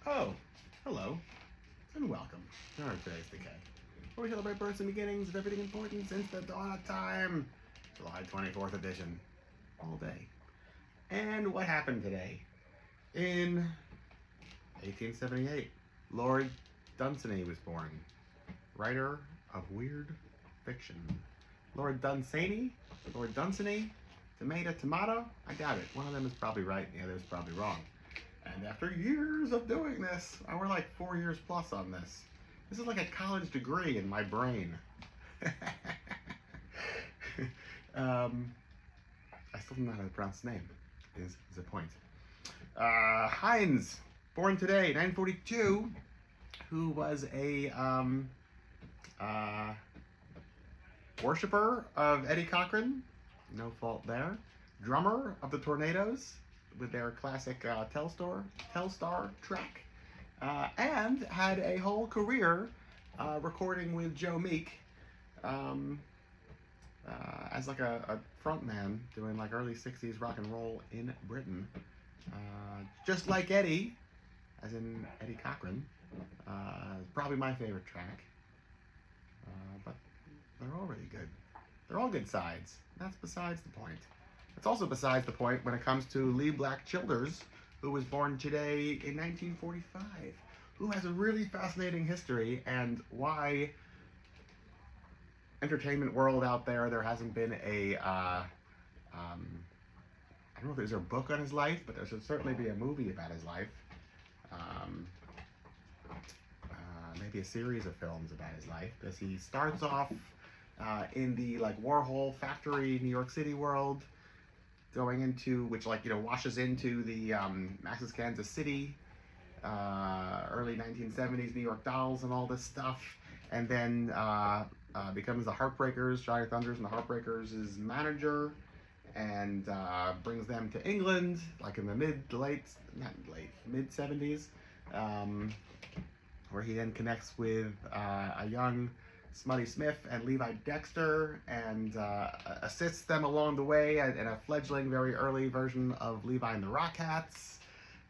Oh, hello, and welcome to today's Decay, where we celebrate births and beginnings of everything important since the dawn of time. July 24th edition, all day. And what happened today? In 1878, Lord Dunsany was born, writer of weird fiction. Lord Dunsany? Lord Dunsany? Tomato? I doubt it. One of them is probably right, and the other is probably wrong. And after years of doing this, we're like 4 years plus on this. This is like a college degree in my brain. I still don't know how to pronounce his name, is the point. Heinz, born today, 942, who was a worshiper of Eddie Cochran, no fault there. Drummer of the Tornadoes, with their classic Telstar track, and had a whole career recording with Joe Meek as like a front man doing like early 60s rock and roll in Britain. Just like Eddie, as in Eddie Cochran, probably my favorite track, but they're all really good. They're all good sides. That's besides the point. It's also besides the point when it comes to Lee Black Childers, who was born today in 1945, who has a really fascinating history, and why entertainment world out there hasn't been a, I don't know if there's a book on his life, but there should certainly be a movie about his life. Maybe a series of films about his life, because he starts off in the like Warhol factory, New York City world, going into, which like, you know, washes into the Max's Kansas City, early 1970s New York Dolls and all this stuff, and then becomes the Heartbreakers, Johnny Thunders and the Heartbreakers' manager, and brings them to England, like in the mid 70s, where he then connects with a young Smutty Smith and Levi Dexter, and assists them along the way in a fledgling, very early version of Levi and the Rockettes.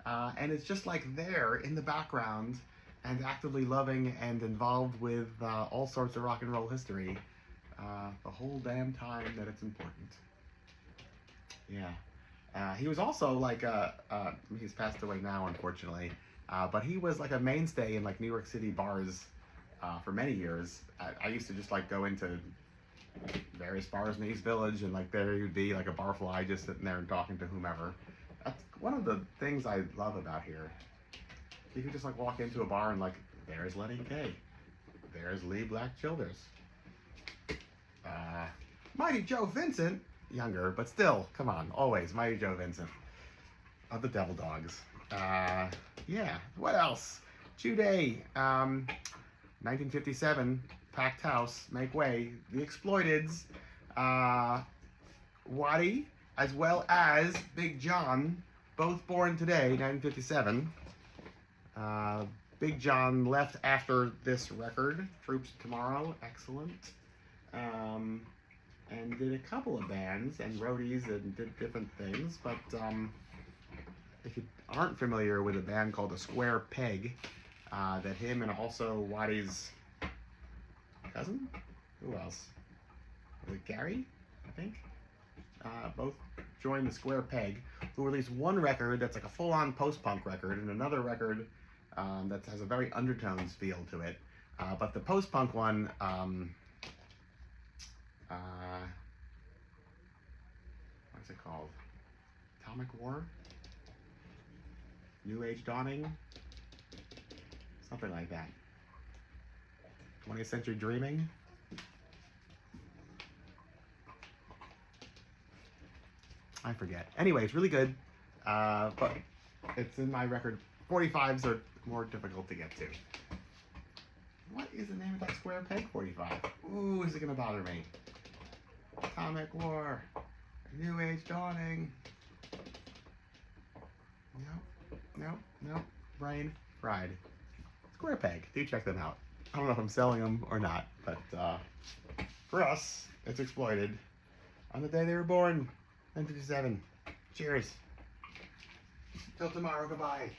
And it's just like there in the background and actively loving and involved with all sorts of rock and roll history the whole damn time that it's important. Yeah. He was also like, he's passed away now, unfortunately, but he was like a mainstay in like New York City bars for many years. I used to just like go into various bars in the East Village, and like there you'd be like a barfly just sitting there and talking to whomever. That's one of the things I love about here. You can just like walk into a bar and like, there's Lenny Kaye, there's Lee Black Childers, Mighty Joe Vincent, younger, but still, come on, always Mighty Joe Vincent of the Devil Dogs. Yeah, what else? Today, 1957, packed house, make way, the Exploiteds, Waddy, as well as Big John, both born today, 1957. Big John left after this record, Troops Tomorrow, excellent, and did a couple of bands and roadies and did different things, but if you aren't familiar with a band called The Square Peg, that him and also Waddy's cousin? Who else? Was it Gary, I think? Both joined The Square Peg, who released one record that's like a full-on post-punk record, and another record that has a very undertones feel to it. But the post-punk one, what's it called? Atomic War? New Age Dawning? Something like that. 20th Century Dreaming? I forget. Anyway, it's really good, but it's in my record. 45s are more difficult to get to. What is the name of that Square Peg 45? Ooh, is it gonna bother me? Atomic War, New Age Dawning. Nope. Brain fried. Square Peg. Do check them out. I don't know if I'm selling them or not, but for us, it's Exploited on the day they were born, 1957. Cheers. Till tomorrow, goodbye.